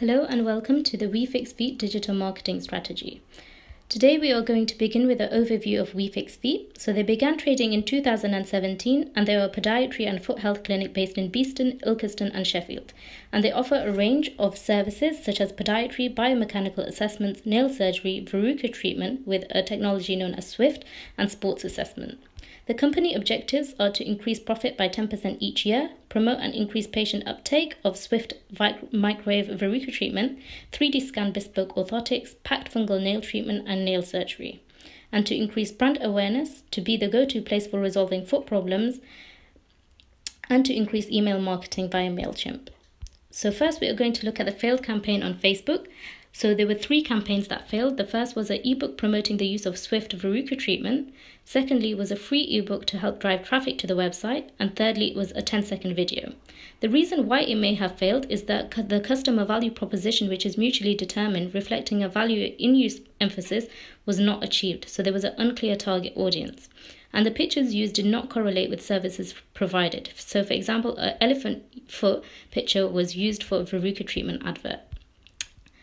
Hello and welcome to the WeFixFeet digital marketing strategy. Today we are going to begin with an overview of WeFixFeet. So they began trading in 2017 and they are a podiatry and foot health clinic based in Beeston, Ilkeston and Sheffield. And they offer a range of services such as podiatry, biomechanical assessments, nail surgery, verruca treatment with a technology known as Swift and sports assessment. The company objectives are to increase profit by 10% each year, promote and increase patient uptake of Swift microwave verruca treatment, 3D scan bespoke orthotics, packed fungal nail treatment and nail surgery, and to increase brand awareness, to be the go-to place for resolving foot problems, and to increase email marketing via MailChimp. So first we are going to look at the failed campaign on Facebook. So there were 3 campaigns that failed. The first was an ebook promoting the use of Swift verruca treatment. Secondly was a free ebook to help drive traffic to the website. And thirdly was a 10-second video. The reason why it may have failed is that the customer value proposition, which is mutually determined, reflecting a value in use emphasis, was not achieved. So there was an unclear target audience. And the pictures used did not correlate with services provided. So for example, an elephant foot picture was used for a verruca treatment advert.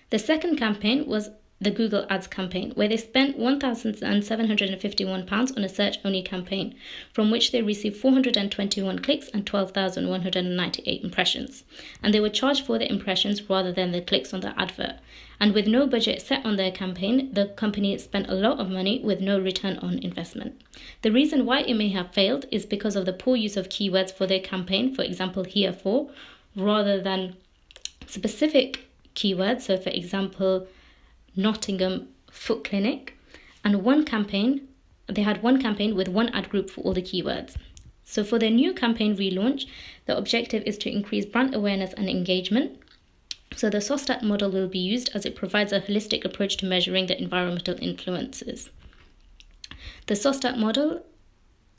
The second campaign was the Google Ads campaign, where they spent £1,751 on a search-only campaign, from which they received 421 clicks and 12,198 impressions. And they were charged for the impressions rather than the clicks on the advert. And with no budget set on their campaign, the company spent a lot of money with no return on investment. The reason why it may have failed is because of the poor use of keywords for their campaign, for example, here for, rather than specific keywords. So for example, Nottingham Foot Clinic, and they had one campaign with one ad group for all the keywords. So for their new campaign relaunch, the objective is to increase brand awareness and engagement. So the SOSTAT model will be used as it provides a holistic approach to measuring the environmental influences. The SOSTAT model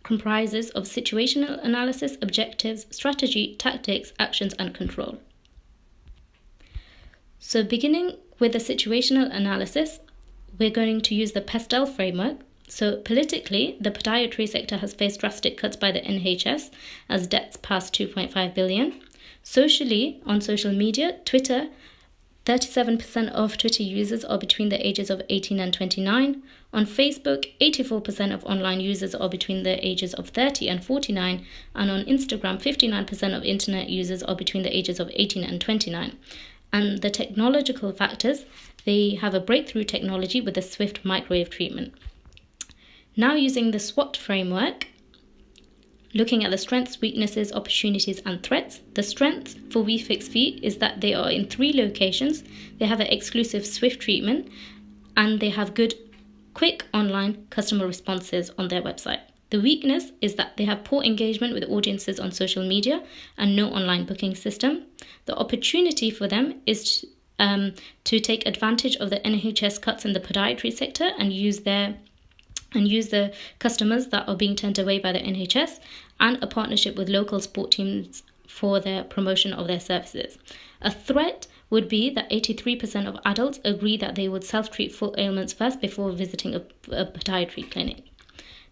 comprises of situational analysis, objectives, strategy, tactics, actions and control. So beginning with the situational analysis, we're going to use the PESTEL framework. So politically, the podiatry sector has faced drastic cuts by the NHS as debts pass 2.5 billion. Socially, on social media, Twitter, 37% of Twitter users are between the ages of 18 and 29. On Facebook, 84% of online users are between the ages of 30 and 49. And on Instagram, 59% of internet users are between the ages of 18 and 29. And the technological factors, they have a breakthrough technology with the Swift microwave treatment. Now using the SWOT framework, looking at the strengths, weaknesses, opportunities and threats. The strength for WeFixFeet is that they are in 3 locations. They have an exclusive Swift treatment and they have good, quick online customer responses on their website. The weakness is that they have poor engagement with audiences on social media and no online booking system. The opportunity for them is to take advantage of the NHS cuts in the podiatry sector and use the customers that are being turned away by the NHS, and a partnership with local sport teams for their promotion of their services. A threat would be that 83% of adults agree that they would self-treat foot ailments first before visiting a podiatry clinic.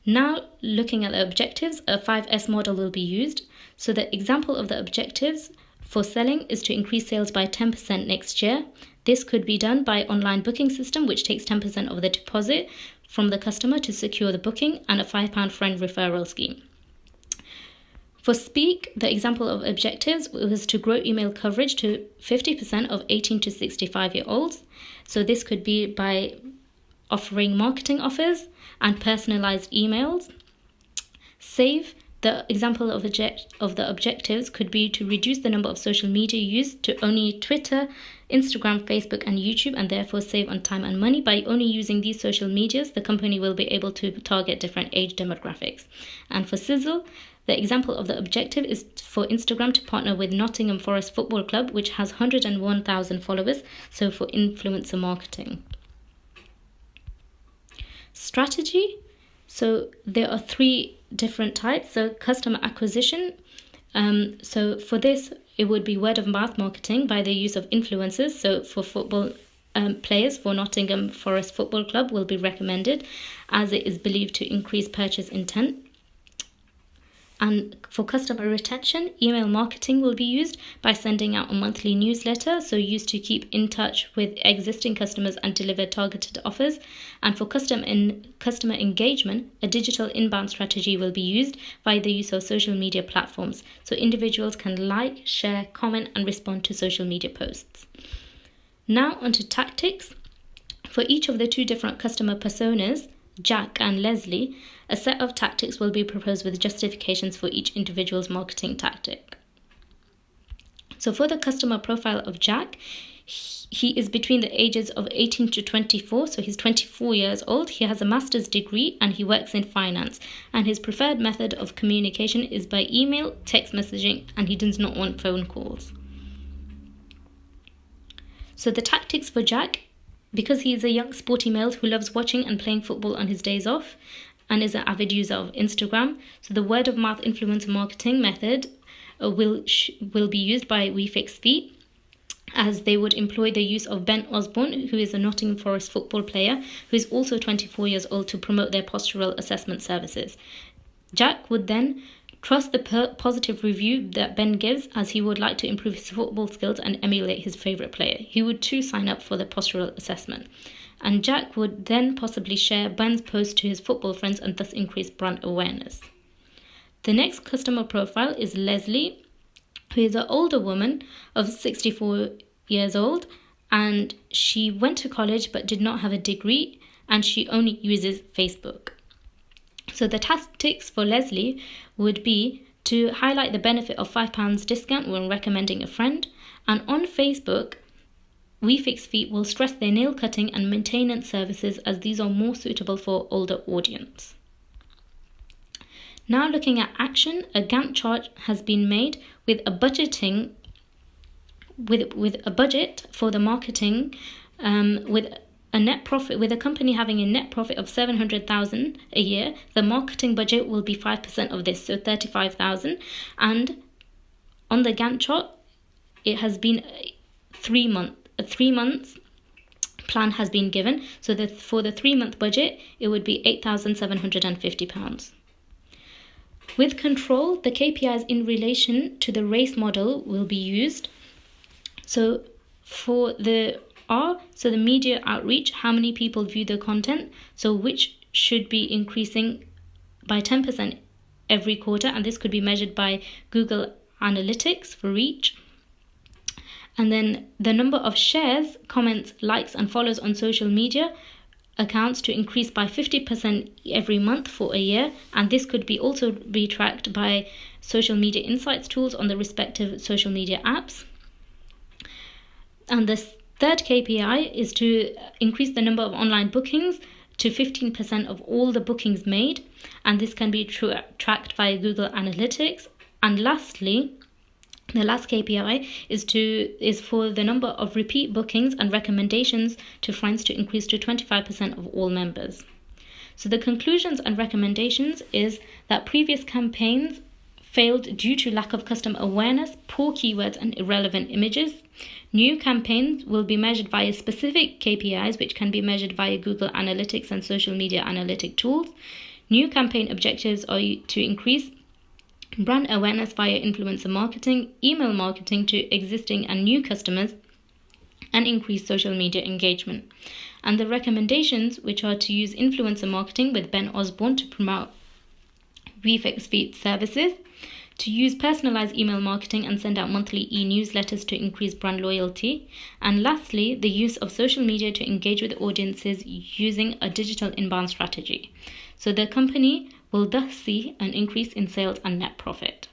Now, looking at the objectives, a 5S model will be used. So the example of the objectives for selling is to increase sales by 10% next year. This could be done by online booking system, which takes 10% of the deposit from the customer to secure the booking, and a £5 friend referral scheme. For Speak, the example of objectives was to grow email coverage to 50% of 18 to 65-year-olds. So this could be by offering marketing offers and personalized emails. Save, the example of the objectives could be to reduce the number of social media used to only Twitter, Instagram, Facebook and YouTube, and therefore save on time and money. By only using these social medias, the company will be able to target different age demographics. And for Sizzle, the example of the objective is for Instagram to partner with Nottingham Forest Football Club, which has 101,000 followers, so for influencer marketing. Strategy. So there are 3 different types. So customer acquisition. So for this, it would be word of mouth marketing by the use of influencers. So for football players for Nottingham Forest Football Club will be recommended, as it is believed to increase purchase intent. And for customer retention, email marketing will be used by sending out a monthly newsletter, so used to keep in touch with existing customers and deliver targeted offers. And for customer engagement, a digital inbound strategy will be used by the use of social media platforms, so individuals can like, share, comment, and respond to social media posts. Now onto tactics. For each of the two different customer personas, Jack and Leslie, a set of tactics will be proposed with justifications for each individual's marketing tactic. So for the customer profile of Jack, he is between the ages of 18 to 24, so he's 24 years old. He has a master's degree and he works in finance. And his preferred method of communication is by email, text messaging, and he does not want phone calls. So the tactics for Jack, because he is a young sporty male who loves watching and playing football on his days off and is an avid user of Instagram, so the word of mouth influencer marketing method will be used by WeFixFeet, as they would employ the use of Ben Osborne, who is a Nottingham Forest football player who is also 24 years old, to promote their postural assessment services. Jack would then trust the positive review that Ben gives, as he would like to improve his football skills and emulate his favourite player. He would too sign up for the postural assessment. And Jack would then possibly share Ben's post to his football friends and thus increase brand awareness. The next customer profile is Leslie, who is an older woman of 64 years old, and she went to college but did not have a degree, and she only uses Facebook. So the tactics for Leslie would be to highlight the benefit of £5 discount when recommending a friend. And on Facebook, WeFixFeet will stress their nail cutting and maintenance services, as these are more suitable for older audience. Now looking at action, a Gantt chart has been made with a budgeting with a budget for the marketing with a net profit, with a company having a net profit of 700,000 a year. The marketing budget will be 5% of this, so 35,000. And on the Gantt chart, it has been a 3 months plan has been given. So that for the 3-month budget, it would be £8,750. With control, the KPIs in relation to the race model will be used. So for the R, so the media outreach, how many people view the content, so which should be increasing by 10% every quarter, and this could be measured by Google Analytics for reach. And then the number of shares, comments, likes, and follows on social media accounts to increase by 50% every month for a year, and this could be also be tracked by social media insights tools on the respective social media apps. And the third KPI is to increase the number of online bookings to 15% of all the bookings made, and this can be tracked by Google Analytics. And lastly, the last KPI is for the number of repeat bookings and recommendations to friends to increase to 25% of all members. So the conclusions and recommendations is that previous campaigns failed due to lack of customer awareness, poor keywords, and irrelevant images. New campaigns will be measured via specific KPIs, which can be measured via Google Analytics and social media analytic tools. New campaign objectives are to increase brand awareness via influencer marketing, email marketing to existing and new customers, and increase social media engagement. And the recommendations, which are to use influencer marketing with Ben Osborne to promote WeFixFeet services, to use personalized email marketing and send out monthly e-newsletters to increase brand loyalty, and lastly, the use of social media to engage with audiences using a digital inbound strategy. So the company will thus see an increase in sales and net profit.